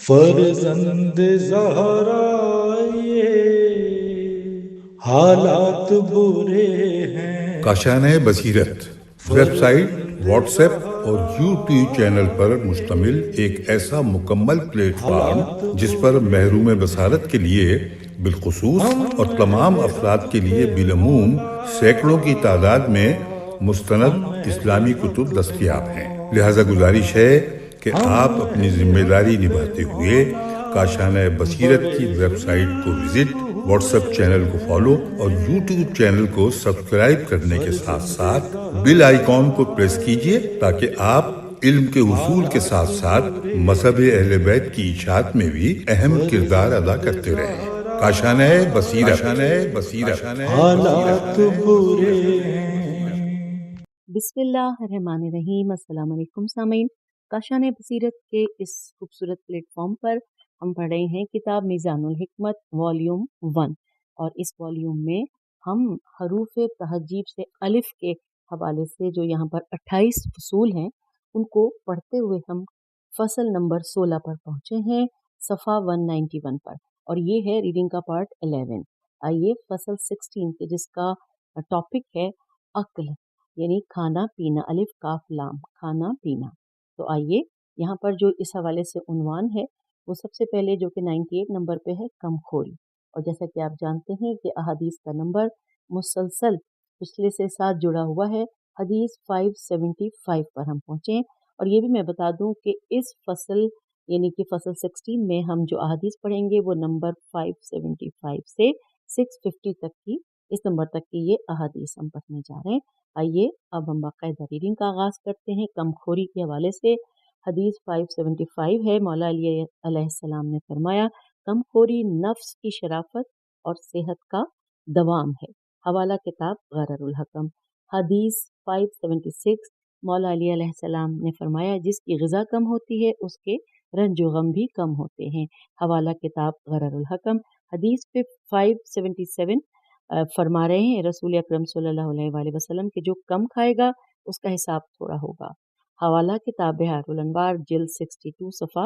فرزند زہرا یہ حالات برے ہیں۔ کاشانہ بصیرت ویب سائٹ، واٹس ایپ اور یوٹیوب چینل پر مشتمل ایک ایسا مکمل پلیٹ فارم جس پر محروم بصارت کے لیے بالخصوص اور تمام افراد کے لیے بالعموم سینکڑوں کی تعداد میں مستند اسلامی کتب دستیاب ہیں۔ لہذا گزارش ہے کہ آپ اپنی ذمہ داری نبھاتے ہوئے کاشانہ بصیرت کی ویب سائٹ کو وزٹ، واٹس ایپ چینل کو فالو اور یوٹیوب چینل کو سبسکرائب کرنے کے ساتھ ساتھ بیل آئیکن کو پریس کیجئے تاکہ آپ علم کے حصول کے ساتھ ساتھ مذہب اہل بیت کی اشاعت میں بھی اہم کردار ادا کرتے رہیں۔ کاشانہ بصیرت۔ حالات برے ہیں۔ بسم اللہ الرحمن الرحیم۔ السلام علیکم سامعین، کاشانہ بصیرت کے اس خوبصورت پلیٹ فارم پر ہم پڑھ رہے ہیں کتاب میزان الحکمت والیوم 1، اور اس والیوم میں ہم حروف تہجیب سے الف کے حوالے سے جو یہاں پر 28 فصول ہیں ان کو پڑھتے ہوئے ہم فصل نمبر 16 پر پہنچے ہیں، صفحہ 191 پر، اور یہ ہے ریڈنگ کا پارٹ 11۔ آئیے فصل 16 کے جس کا ٹاپک ہے عقل، یعنی کھانا پینا، الف کاف لام، کھانا پینا۔ تو آئیے یہاں پر جو اس حوالے سے عنوان ہے وہ سب سے پہلے جو کہ 98 نمبر پہ ہے، کم خوری۔ اور جیسا کہ آپ جانتے ہیں کہ احادیث کا نمبر مسلسل پچھلے سے ساتھ جڑا ہوا ہے، حدیث 575 پر ہم پہنچے ہیں۔ اور یہ بھی میں بتا دوں کہ اس فصل یعنی کہ فصل 16 میں ہم جو احادیث پڑھیں گے وہ نمبر 575 سے 650 تک کی، اس نمبر تک کی یہ احادیث ہم پڑھنے جا رہے ہیں۔ آئیے اب ہم باقاعدہ ریڈنگ کا آغاز کرتے ہیں۔ کم خوری کے حوالے سے حدیث 575 ہے۔ مولا علی علیہ السلام نے فرمایا، کم خوری نفس کی شرافت اور صحت کا دوام ہے۔ حوالہ کتاب غرر الحکم۔ حدیث 576، مولا علی علیہ السلام نے فرمایا، جس کی غذا کم ہوتی ہے اس کے رنج و غم بھی کم ہوتے ہیں۔ حوالہ کتاب غرر الحکم۔ حدیث پہ 577 فرما رہے ہیں رسول اکرم صلی اللہ علیہ وآلہ وسلم کہ جو کم کھائے گا اس کا حساب تھوڑا ہوگا۔ حوالہ کتاب بحار الانوار، جلد 62، صفحہ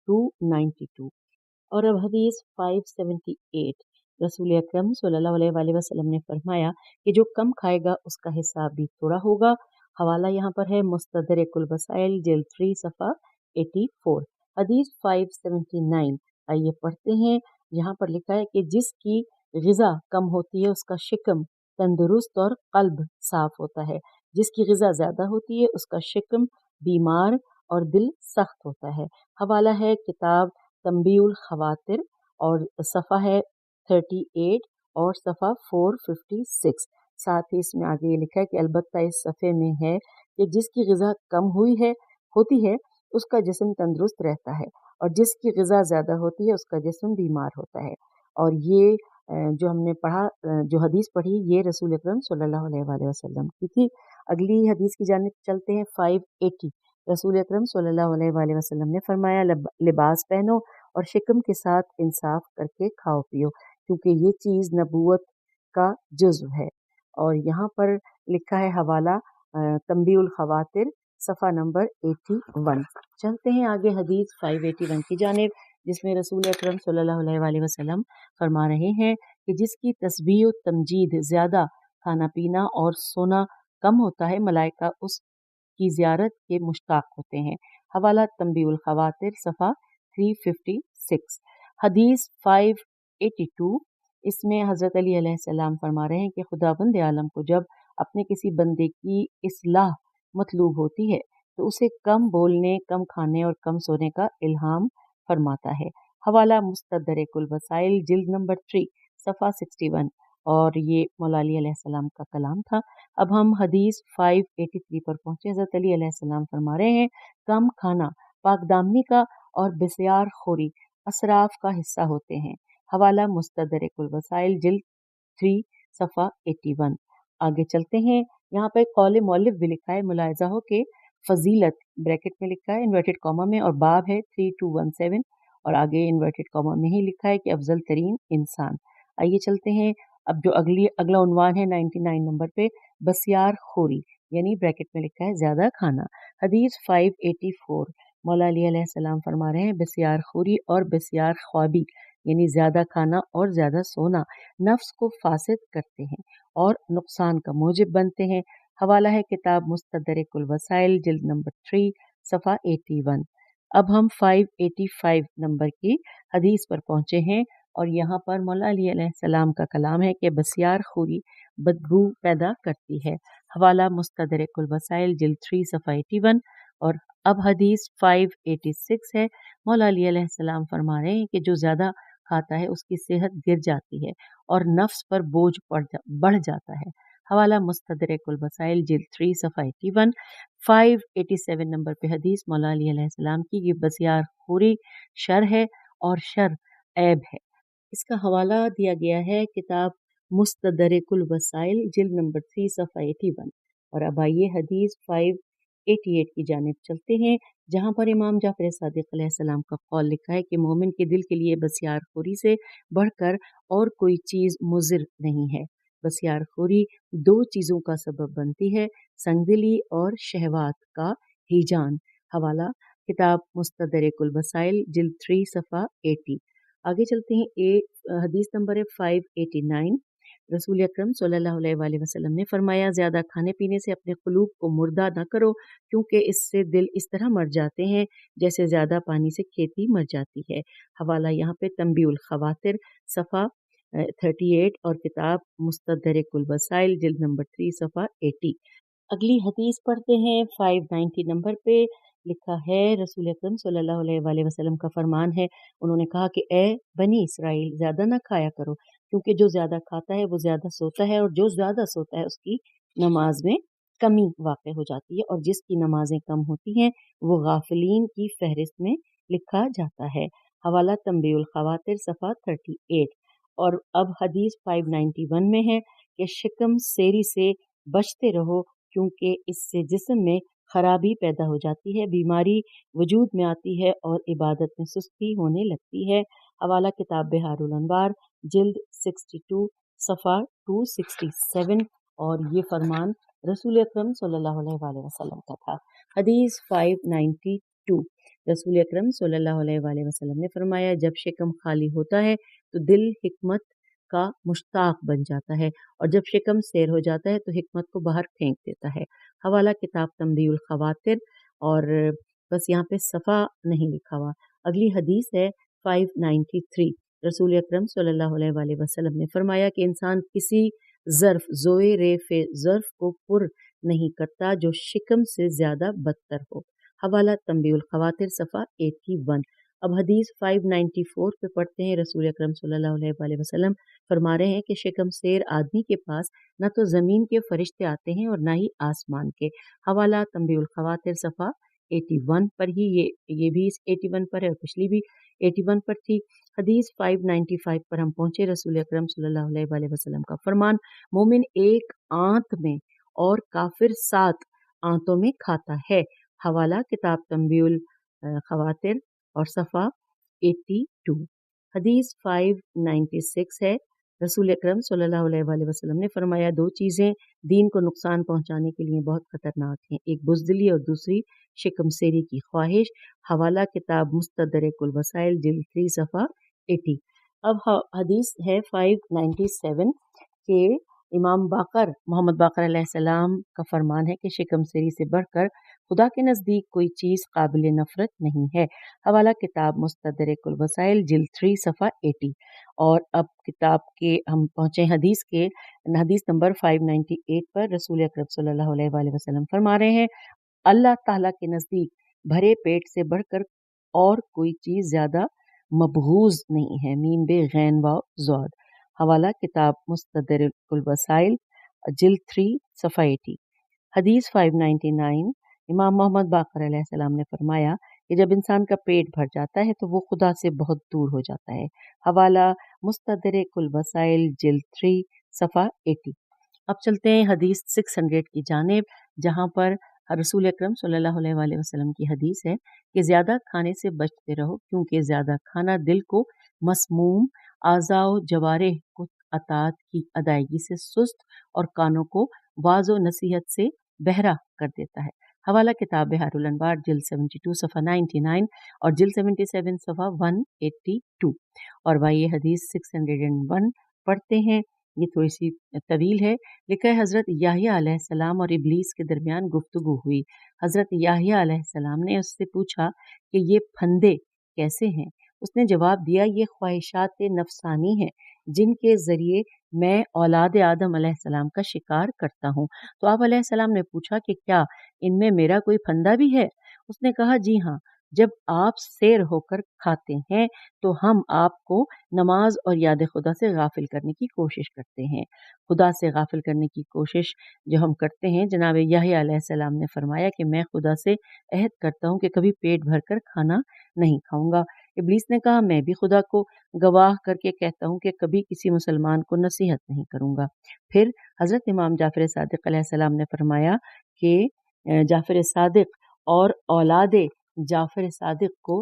292۔ اور اب حدیث 578، رسول اکرم صلی اللہ علیہ وآلہ وسلم نے فرمایا کہ جو کم کھائے گا اس کا حساب بھی تھوڑا ہوگا۔ حوالہ یہاں پر ہے مستدرک الوسائل، جلد 3، صفحہ 84۔ حدیث 579، آئیے پڑھتے ہیں۔ یہاں پر لکھا ہے کہ جس کی غذا کم ہوتی ہے اس کا شکم تندرست اور قلب صاف ہوتا ہے، جس کی غذا زیادہ ہوتی ہے اس کا شکم بیمار اور دل سخت ہوتا ہے۔ حوالہ ہے کتاب تنبیہ الخواطر، اور صفحہ ہے 38 اور صفحہ 456۔ ساتھ ہی اس میں آگے یہ لکھا ہے کہ البتہ اس صفحے میں ہے کہ جس کی غذا کم ہوتی ہے اس کا جسم تندرست رہتا ہے، اور جس کی غذا زیادہ ہوتی ہے اس کا جسم بیمار ہوتا ہے۔ اور یہ جو ہم نے پڑھا، جو حدیث پڑھی، یہ رسول اکرم صلی اللہ علیہ وآلہ وسلم کی تھی۔ اگلی حدیث کی جانب چلتے ہیں۔ 580، رسول اکرم صلی اللہ علیہ وآلہ وسلم نے فرمایا، لباس پہنو اور شکم کے ساتھ انصاف کر کے کھاؤ پیو، کیونکہ یہ چیز نبوت کا جزو ہے۔ اور یہاں پر لکھا ہے حوالہ تنبیہ الخواطر، صفحہ نمبر 81۔ چلتے ہیں آگے حدیث 581 کی جانب، جس میں رسول اکرم صلی اللہ علیہ وآلہ وسلم فرما رہے ہیں کہ جس کی تسبیح و تمجید زیادہ، کھانا پینا اور سونا کم ہوتا ہے، ملائکہ اس کی زیارت کے مشتاق ہوتے ہیں۔ حوالہ تنبیہ الخواطر، صفحہ 356۔ حدیث 582، اس میں حضرت علی علیہ السلام فرما رہے ہیں کہ خداوند عالم کو جب اپنے کسی بندے کی اصلاح مطلوب ہوتی ہے تو اسے کم بولنے، کم کھانے اور کم سونے کا الہام فرماتا ہے۔ حوالہ مستدرک الوسائل، جلد نمبر 3، صفحہ 61۔ اور یہ مولا علی علیہ السلام کا کلام تھا۔ اب ہم حدیث 583 پر پہنچے۔ حضرت علی علیہ السلام فرما رہے ہیں، کم کھانا پاک دامنی کا اور بسیار خوری اسراف کا حصہ ہوتے ہیں۔ حوالہ مستدرک الوسائل، جلد 3، صفحہ 81۔ آگے چلتے ہیں۔ یہاں پہ قول مؤلف بھی لکھا ہے، ملاحظہ ہو کہ فضیلت بریکٹ میں لکھا ہے انورٹڈ کاما میں، اور باب ہے 3217، اور آگے انورٹڈ کاما میں ہی لکھا ہے کہ افضل ترین انسان۔ آئیے چلتے ہیں اب جو اگلا عنوان ہے 99 نمبر پہ، بسیار خوری، یعنی بریکٹ میں لکھا ہے زیادہ کھانا۔ حدیث 584، مولا علی علیہ السلام فرما رہے ہیں بسیار خوری اور بسیار خوابی یعنی زیادہ کھانا اور زیادہ سونا نفس کو فاسد کرتے ہیں اور نقصان کا موجب بنتے ہیں۔ حوالہ ہے کتاب مستدرک الوسائل جلد نمبر 3 صفحہ 81۔ اب ہم 585 نمبر کی حدیث پر پہنچے ہیں اور یہاں پر مولا علی علیہ السلام کا کلام ہے کہ بسیار خوری بدبو پیدا کرتی ہے۔ حوالہ مستدرک الوسائل جلد 3 صفحہ 81۔ اور اب حدیث 586 ہے۔ مولا علی علیہ السلام فرما رہے ہیں کہ جو زیادہ کھاتا ہے اس کی صحت گر جاتی ہے اور نفس پر بوجھ بڑھ جاتا ہے۔ حوالہ مستدرک الوسائل جلد 3 صفحہ 81۔ 587 نمبر پہ حدیث مولا علی علیہ السلام کی یہ بسیار خوری شر ہے اور شر عیب ہے۔ اس کا حوالہ دیا گیا ہے کتاب مستدرک الوسائل جلد نمبر 3 صفحہ 81۔ اور اب آئیے حدیث 588 کی جانب چلتے ہیں جہاں پر امام جعفر صادق علیہ السلام کا قول لکھا ہے کہ مومن کے دل کے لیے بسیار خوری سے بڑھ کر اور کوئی چیز مضر نہیں ہے۔ بسیار خوری دو چیزوں کا سبب بنتی ہے، سنگدلی اور شہوات کا ہیجان۔ حوالہ کتاب مستدرک الوسائل جلد 3 صفحہ 80۔ آگے چلتے ہیں حدیث نمبر 589۔ رسول اکرم صلی اللہ علیہ وآلہ وسلم نے فرمایا زیادہ کھانے پینے سے اپنے قلوب کو مردہ نہ کرو کیونکہ اس سے دل اس طرح مر جاتے ہیں جیسے زیادہ پانی سے کھیتی مر جاتی ہے۔ حوالہ یہاں پہ تنبیہ الخواطر صفحہ 38 اور کتاب مستدرک الوسائل جلد نمبر 3 صفحہ 80۔ اگلی حدیث پڑھتے ہیں 590 نمبر پہ لکھا ہے رسول اکرم صلی اللہ علیہ وآلہ وسلم کا فرمان ہے، انہوں نے کہا کہ اے بنی اسرائیل زیادہ نہ کھایا کرو کیونکہ جو زیادہ کھاتا ہے وہ زیادہ سوتا ہے اور جو زیادہ سوتا ہے اس کی نماز میں کمی واقع ہو جاتی ہے اور جس کی نمازیں کم ہوتی ہیں وہ غافلین کی فہرست میں لکھا جاتا ہے۔ حوالہ تنبیہ الخواطر صفحہ 38۔ اور اب حدیث 591 میں ہے کہ شکم سیری سے بچتے رہو کیونکہ اس سے جسم میں خرابی پیدا ہو جاتی ہے، بیماری وجود میں آتی ہے اور عبادت میں سستی ہونے لگتی ہے۔ حوالہ کتاب بحار الانوار جلد 62 صفحہ 267۔ اور یہ فرمان رسول اکرم صلی اللہ علیہ وآلہ وسلم کا تھا۔ حدیث 592۔ رسول اکرم صلی اللہ علیہ وآلہ وسلم نے فرمایا جب شکم خالی ہوتا ہے تو دل حکمت کا مشتاق بن جاتا ہے اور جب شکم سیر ہو جاتا ہے تو حکمت کو باہر پھینک دیتا ہے۔ حوالہ کتاب تنبیہ الخواطر اور بس یہاں پہ صفحہ نہیں لکھا ہوا۔ اگلی حدیث ہے 593۔ رسول اکرم صلی اللہ علیہ وآلہ وسلم نے فرمایا کہ انسان کسی ظرف زوئے ریف ظرف کو پر نہیں کرتا جو شکم سے زیادہ بدتر ہو۔ حوالہ تنبیہ الخواطر صفحہ 81۔ اب حدیث 594 پہ پڑھتے ہیں رسول اکرم صلی اللہ علیہ وآلہ وسلم فرما رہے ہیں کہ شکم سیر آدمی کے پاس نہ تو زمین کے فرشتے آتے ہیں اور نہ ہی آسمان کے۔ حوالہ تنبیہ الخواطر صفحہ 81 پر ہی یہ بھی 81 پر ہے اور پچھلی بھی 81 پر تھی۔ حدیث 595 پر ہم پہنچے رسول اکرم صلی اللہ علیہ وآلہ وسلم کا فرمان مومن ایک آنت میں اور کافر 7 آنتوں میں کھاتا ہے۔ حوالہ کتاب تنبیہ الخواطر اور صفحہ 82۔ حدیث 596 ہے رسول اکرم صلی اللہ علیہ وآلہ وسلم نے فرمایا دو چیزیں دین کو نقصان پہنچانے کے لیے بہت خطرناک ہیں، ایک بزدلی اور دوسری شکم سیری کی خواہش۔ حوالہ کتاب مستدرک الوسائل جلد 3 صفحہ 80۔ اب حدیث ہے 597 کہ امام باقر محمد باقر علیہ السلام کا فرمان ہے کہ شکم سیری سے بڑھ کر خدا کے نزدیک کوئی چیز قابل نفرت نہیں ہے۔ حوالہ کتاب مستدرک الوسائل جلد 3 صفحہ 80۔ اور اب کتاب کے ہم پہنچے حدیث نمبر 598 پر رسول اکرم صلی اللہ علیہ وآلہ وسلم فرما رہے ہیں اللہ تعالیٰ کے نزدیک بھرے پیٹ سے بڑھ کر اور کوئی چیز زیادہ مبغوض نہیں ہے، میم بے غین واو زاد۔ حوالہ کتاب مستدرک الوسائل جلد 3 صفحہ 80۔ حدیث 599 امام محمد باقر علیہ السلام نے فرمایا کہ جب انسان کا پیٹ بھر جاتا ہے تو وہ خدا سے بہت دور ہو جاتا ہے۔ حوالہ مستدرک الوسائل جلد 3 صفحہ 80۔ اب چلتے ہیں حدیث 600 کی جانب جہاں پر رسول اکرم صلی اللہ علیہ وآلہ وسلم کی حدیث ہے کہ زیادہ کھانے سے بچتے رہو کیونکہ زیادہ کھانا دل کو مسموم، اعضاء و جوارح کو اطاعت کی ادائیگی سے سست اور کانوں کو واعظ و نصیحت سے بہرا کر دیتا ہے۔ حوالہ کتاب بحار الانوار جلد 72 صفحہ 99 اور جلد 77 صفحہ 182۔ اور بھائی حدیث 601 پڑھتے ہیں، یہ تھوڑی سی طویل ہے۔ لکھا ہے حضرت یحییٰ علیہ السلام اور ابلیس کے درمیان گفتگو ہوئی۔ حضرت یحییٰ علیہ السلام نے اس سے پوچھا کہ یہ پھندے کیسے ہیں؟ اس نے جواب دیا، یہ خواہشات نفسانی ہیں جن کے ذریعے میں اولاد آدم علیہ السلام کا شکار کرتا ہوں۔ تو آپ علیہ السلام نے پوچھا کہ کیا ان میں میرا کوئی پھندا بھی ہے؟ اس نے کہا جی ہاں، جب آپ سیر ہو کر کھاتے ہیں تو ہم آپ کو نماز اور یاد خدا سے غافل کرنے کی کوشش کرتے ہیں۔ خدا سے غافل کرنے کی کوشش جو ہم کرتے ہیں، جناب یحییٰ علیہ السلام نے فرمایا کہ میں خدا سے عہد کرتا ہوں کہ کبھی پیٹ بھر کر کھانا نہیں کھاؤں گا۔ ابلیس نے کہا میں بھی خدا کو گواہ کر کے کہتا ہوں کہ کبھی کسی مسلمان کو نصیحت نہیں کروں گا۔ پھر حضرت امام جعفر صادق علیہ السلام نے فرمایا کہ جعفر صادق اور اولاد جعفر صادق کو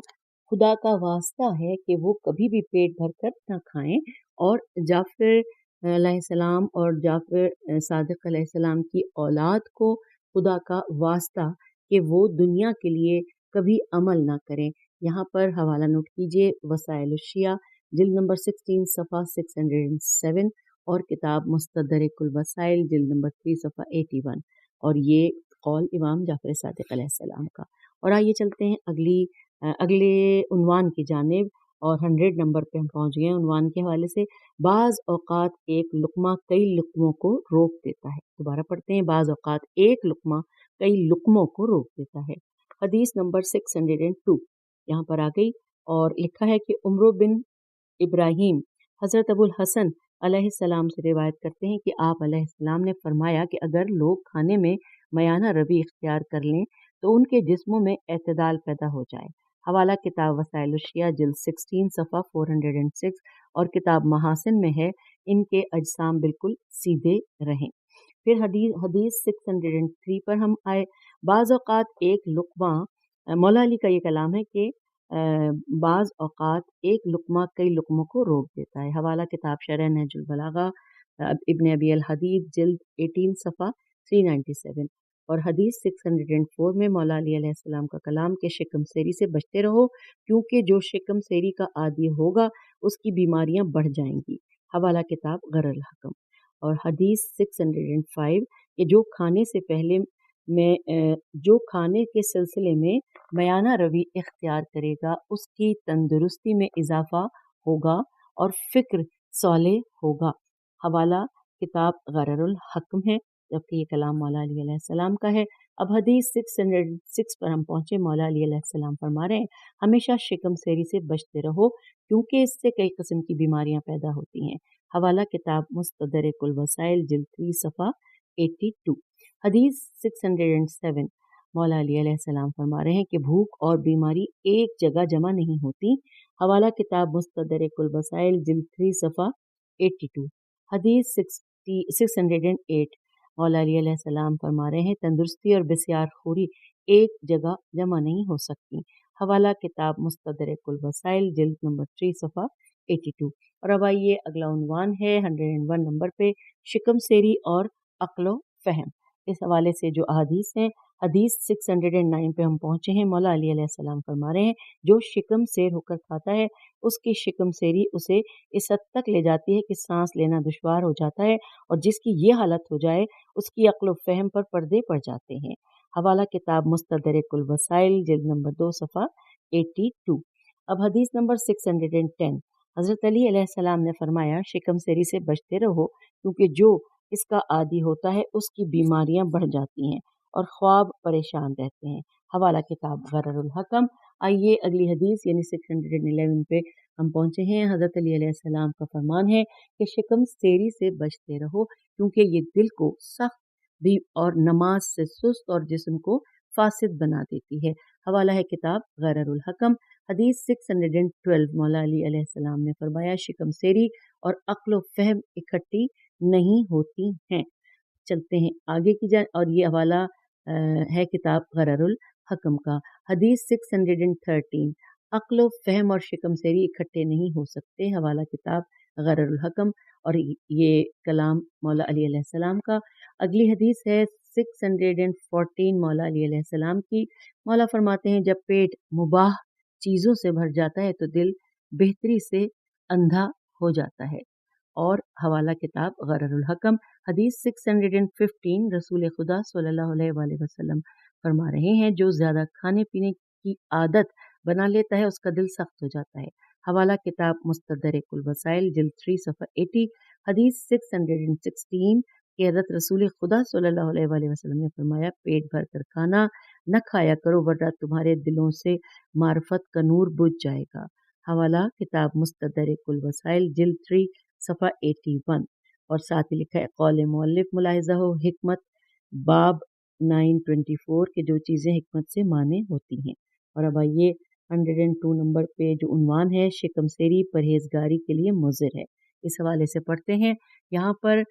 خدا کا واسطہ ہے کہ وہ کبھی بھی پیٹ بھر کر نہ کھائیں، اور جعفر علیہ السلام اور جعفر صادق علیہ السلام کی اولاد کو خدا کا واسطہ کہ وہ دنیا کے لیے کبھی عمل نہ کریں۔ یہاں پر حوالہ نوٹ کیجیے، وسائل الشیعہ جلد نمبر 16 صفحہ 607 اور کتاب مستدرک الوسائل جلد نمبر 3 صفحہ 81، اور یہ قول امام جعفر صادق علیہ السلام کا۔ اور آئیے چلتے ہیں اگلے عنوان کی جانب، اور 100 نمبر پہ ہم پہنچ گئے ہیں۔ عنوان کے حوالے سے بعض اوقات ایک لقمہ کئی لقموں کو روک دیتا ہے۔ دوبارہ پڑھتے ہیں، بعض اوقات ایک لقمہ کئی لقموں کو روک دیتا ہے۔ حدیث نمبر 602 یہاں پر آ گئی، اور لکھا ہے کہ عمرو بن ابراہیم حضرت ابو الحسن علیہ السلام سے روایت کرتے ہیں کہ آپ علیہ السلام نے فرمایا کہ اگر لوگ کھانے میں میانہ روی اختیار کر لیں تو ان کے جسموں میں اعتدال پیدا ہو جائے۔ حوالہ کتاب وسائل الشیعہ جلد 16 صفحہ 406 اور کتاب محاسن میں ہے، ان کے اجسام بالکل سیدھے رہیں۔ پھر حدیث 603 پر ہم آئے۔ بعض اوقات ایک لقمہ، مولا علی کا یہ کلام ہے کہ بعض اوقات ایک لقمہ کئی لقموں کو روک دیتا ہے۔ حوالہ کتاب شرح نہج البلاغہ ابن ابی الحدید جلد 18 صفحہ 397 اور حدیث 604 میں مولا علی علیہ السلام کا کلام کہ شکم سیری سے بچتے رہو، کیونکہ جو شکم سیری کا عادی ہوگا اس کی بیماریاں بڑھ جائیں گی۔ حوالہ کتاب غر الحکم۔ اور حدیث 605 کہ جو کھانے کے سلسلے میں میانہ روی اختیار کرے گا اس کی تندرستی میں اضافہ ہوگا اور فکر صالح ہوگا۔ حوالہ کتاب غرر الحکم ہے، جبکہ یہ کلام مولا علی علیہ السلام کا ہے۔ اب حدیث 606 پر ہم پہنچے۔ مولا علی علیہ السلام فرما رہے ہیں، ہمیشہ شکم سیری سے بچتے رہو کیونکہ اس سے کئی قسم کی بیماریاں پیدا ہوتی ہیں۔ حوالہ کتاب مستدرک الوسائل جلد 3 صفحہ 82۔ حدیث 607 مولا علی علیہ السلام فرما رہے ہیں کہ بھوک اور بیماری ایک جگہ جمع نہیں ہوتی۔ حوالہ کتاب مستدرک الوسائل جلد 3 صفحہ 82۔ حدیث 608 مولا علی علیہ السلام فرما رہے ہیں تندرستی اور بسیار خوری ایک جگہ جمع نہیں ہو سکتی۔ حوالہ کتاب مستدرک الوسائل جلد نمبر 3 صفحہ 82۔ اور اب آئیے اگلا عنوان ہے 101 نمبر پہ، شکم سیری اور عقل و فہم۔ اس حوالے سے جو احادیث ہیں، حدیث 609 پہ ہم پہنچے ہیں۔ مولا علی علیہ السلام فرما رہے ہیں جو شکم سیر ہو کر کھاتا ہے اس کی شکم سیری اسے اس حد تک لے جاتی ہے کہ سانس لینا دشوار ہو جاتا ہے، اور جس کی یہ حالت ہو جائے اس کی عقل و فہم پر پردے پڑ جاتے ہیں۔ حوالہ کتاب مستدرک الوسائل جلد نمبر 2 صفحہ 82۔ اب حدیث نمبر 610 حضرت علی علیہ السلام نے فرمایا شکم سیری سے بچتے رہو کیونکہ جو اس کا عادی ہوتا ہے اس کی بیماریاں بڑھ جاتی ہیں اور خواب پریشان رہتے ہیں۔ حوالہ کتاب غرر الحکم۔ آئیے اگلی حدیث یعنی 611 پہ ہم پہنچے ہیں۔ حضرت علی علیہ السلام کا فرمان ہے کہ شکم سیری سے بچتے رہو کیونکہ یہ دل کو سخت بھی اور نماز سے سست اور جسم کو فاسد بنا دیتی ہے۔ حوالہ ہے کتاب غرر الحکم۔ حدیث 612 مولا علی علیہ السلام نے فرمایا شکم سیری اور عقل و فہم اکٹھی نہیں ہوتی ہیں۔ چلتے ہیں آگے کی جانب، اور یہ حوالہ ہے کتاب غرر الحکم کا۔ حدیث 613 عقل و فہم اور شکم سیری اکٹھے نہیں ہو سکتے۔ حوالہ کتاب غرر الحکم۔ اور یہ کلام مولا علی علیہ السلام کا۔ اگلی حدیث ہے 614 مولا علی علیہ السلام کی۔ مولا فرماتے ہیں جب پیٹ مباح چیزوں سے بھر جاتا ہے تو دل بہتری سے اندھا ہو جاتا ہے۔ اور حوالہ کتاب غرر الحکم۔ حدیث 615 رسول خدا صلی اللہ علیہ وآلہ وسلم فرما رہے ہیں جو زیادہ کھانے پینے کی عادت بنا لیتا ہے اس کا دل سخت ہو جاتا ہے۔ حوالہ کتاب مستدرک الوسائل جلد 3 صفحہ 80۔ حدیث 616 کہ حضرت رسول خدا صلی اللہ علیہ وآلہ وسلم نے فرمایا پیٹ بھر کر کھانا نہ کھایا کرو ورنہ تمہارے دلوں سے معرفت کا نور بجھ جائے گا۔ حوالہ کتاب مستدرک الوسائل جلد 3 صفحہ 81۔ اور ساتھ ہی لکھا ہے قول مؤلف ملاحظہ ہو حکمت باب 924 کہ جو چیزیں حکمت سے مانے ہوتی ہیں۔ اور اب آئیے 102 نمبر پہ جو عنوان ہے شکم سیری پرہیزگاری کے لیے مضر ہے، اس حوالے سے پڑھتے ہیں۔ یہاں پر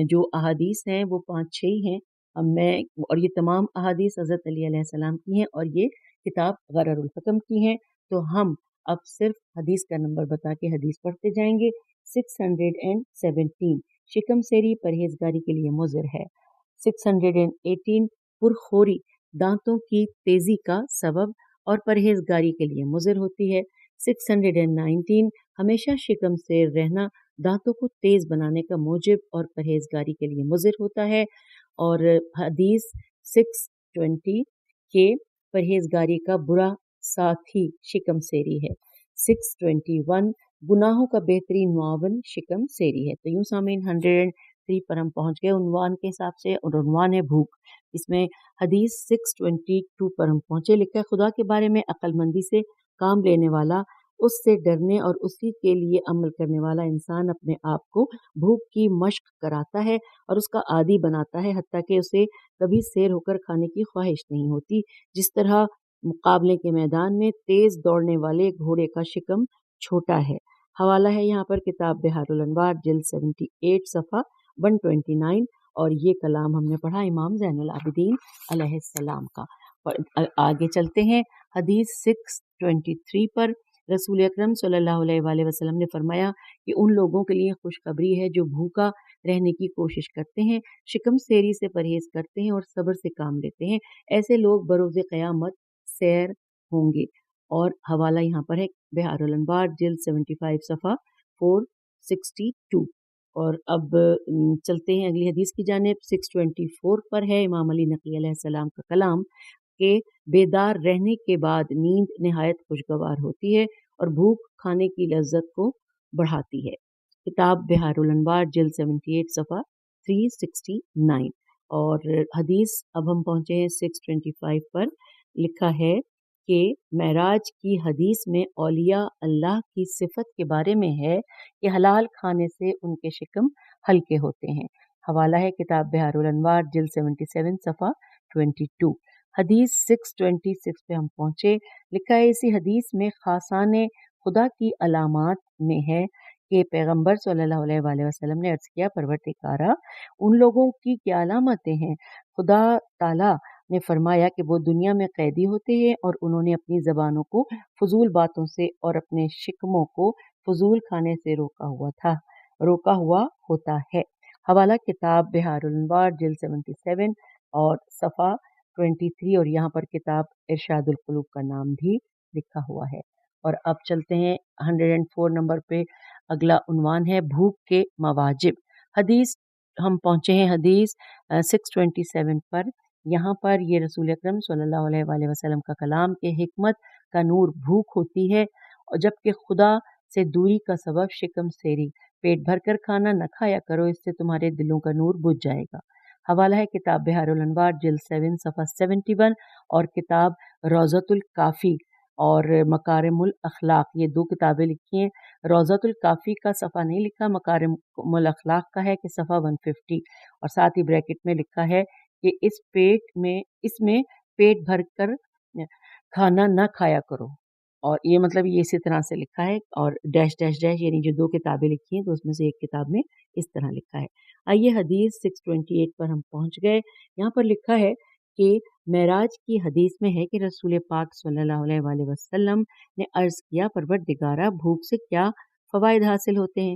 جو احادیث ہیں وہ 5-6 ہی ہیں۔ اب میں اور یہ تمام احادیث حضرت علی علیہ السلام کی ہیں اور یہ کتاب غرر الحکم کی ہیں، تو ہم اب صرف حدیث کا نمبر بتا کے حدیث پڑھتے جائیں گے۔ 617 شکم سیری پرہیزگاری کے لیے مضر ہے۔ 618 پرخوری دانتوں کی تیزی کا سبب اور پرہیزگاری کے لیے مضر ہوتی ہے۔ 619 ہمیشہ شکم سیر رہنا دانتوں کو تیز بنانے کا موجب اور پرہیزگاری کے لیے مضر ہوتا ہے۔ اور حدیث 620 کہ پرہیزگاری کا برا ساتھی شکم سیری ہے۔ 621 گناہوں کا بہترین معاون شکم سیری ہے۔ تو یوں سامعین 103 پر ہم پہنچ گئے عنوان کے حساب سے، اور عنوان ہے بھوک۔ اس میں حدیث 622 پر ہم پہنچے، لکھا ہے خدا کے بارے میں عقل مندی سے کام لینے والا، اس سے ڈرنے اور اسی کے لیے عمل کرنے والا انسان اپنے آپ کو بھوک کی مشق کراتا ہے اور اس کا عادی بناتا ہے حتیٰ کہ اسے کبھی سیر ہو کر کھانے کی خواہش نہیں ہوتی، جس طرح مقابلے کے میدان میں تیز دوڑنے والے گھوڑے کا شکم چھوٹا ہے۔ حوالہ ہے یہاں پر کتاب بحار الانوار جلد 78 صفحہ 129، اور یہ کلام ہم نے پڑھا امام زین العابدین علیہ السلام کا۔ اور آگے چلتے ہیں حدیث 623 پر۔ رسول اکرم صلی اللہ علیہ وآلہ وسلم نے فرمایا کہ ان لوگوں کے لیے خوشخبری ہے جو بھوکا رہنے کی کوشش کرتے ہیں، شکم سیری سے پرہیز کرتے ہیں اور صبر سے کام لیتے ہیں، ایسے لوگ بروز قیامت سیر ہوں گے۔ اور حوالہ یہاں پر ہے بحار الانوار جلد 75 صفحہ 462۔ اور اب چلتے ہیں اگلی حدیث کی جانب۔ 624 پر ہے امام علی نقی علیہ السلام کا کلام کہ بیدار رہنے کے بعد نیند نہایت خوشگوار ہوتی ہے اور بھوک کھانے کی لذت کو بڑھاتی ہے۔ کتاب بحار الانوار جلد 78 صفحہ 369۔ اور حدیث اب ہم پہنچے ہیں 625 پر، لکھا ہے کہ معراج کی حدیث میں اولیاء اللہ کی صفت کے بارے میں ہے کہ حلال کھانے سے ان کے شکم ہلکے ہوتے ہیں۔ حوالہ ہے کتاب بحار الانوار جلد 77 صفحہ 22۔ حدیث 626 پہ ہم پہنچے، لکھا ہے اسی حدیث میں خاصان خدا کی علامات میں ہے کہ پیغمبر صلی اللہ علیہ وآلہ وسلم نے عرض کیا پروردگارا ان لوگوں کی کیا علامتیں ہیں؟ خدا تعالیٰ نے فرمایا کہ وہ دنیا میں قیدی ہوتے ہیں اور انہوں نے اپنی زبانوں کو فضول باتوں سے اور اپنے شکموں کو فضول کھانے سے روکا ہوا ہوتا ہے۔ حوالہ کتاب بحار الانوار جلد 77 اور صفحہ 23، اور یہاں پر کتاب ارشاد القلوب کا نام بھی لکھا ہوا ہے۔ اور اب چلتے ہیں 104 نمبر پہ، اگلا عنوان ہے بھوک کے مواجب۔ حدیث ہم پہنچے ہیں حدیث 627 پر۔ یہاں پر یہ رسول اکرم صلی اللہ علیہ وآلہ وسلم کا کلام کہ حکمت کا نور بھوک ہوتی ہے، اور جبکہ خدا سے دوری کا سبب شکم سیری، پیٹ بھر کر کھانا نہ کھایا کرو، اس سے تمہارے دلوں کا نور بجھ جائے گا۔ حوالہ ہے کتاب بحار الانوار جلد 7 صفحہ 71 اور کتاب روضۃ الکافی اور مکارم الاخلاق، یہ 2 کتابیں لکھی ہیں۔ روضۃ الکافی کا صفحہ نہیں لکھا، مکارم الاخلاق کا ہے کہ صفحہ 150، اور ساتھ ہی بریکٹ میں لکھا ہے کہ اس میں پیٹ بھر کر کھانا نہ کھایا کرو، اور یہ مطلب یہ اسی طرح سے لکھا ہے، اور ڈیش ڈیش ڈیش یعنی جو 2 کتابیں لکھی ہیں تو اس میں سے ایک کتاب میں اس طرح لکھا ہے۔ آئیے حدیث 628 پر ہم پہنچ گئے۔ یہاں پر لکھا ہے کہ معراج کی حدیث میں ہے کہ رسول پاک صلی اللہ علیہ وآلہ وسلم نے عرض کیا پروردگارا بھوک سے کیا فوائد حاصل ہوتے ہیں؟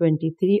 23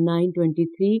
923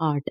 8।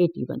81।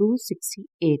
268।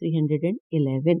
311।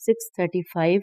635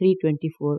324।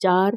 4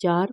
4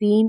3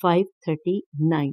539।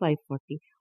540।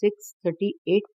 638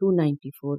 294।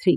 3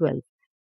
12।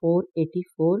484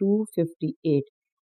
258,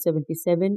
77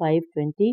520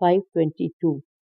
522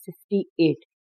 58।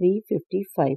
355।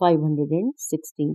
516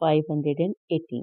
518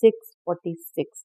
646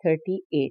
38।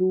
2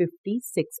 56।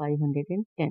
510।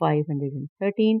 513।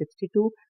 62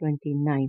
29।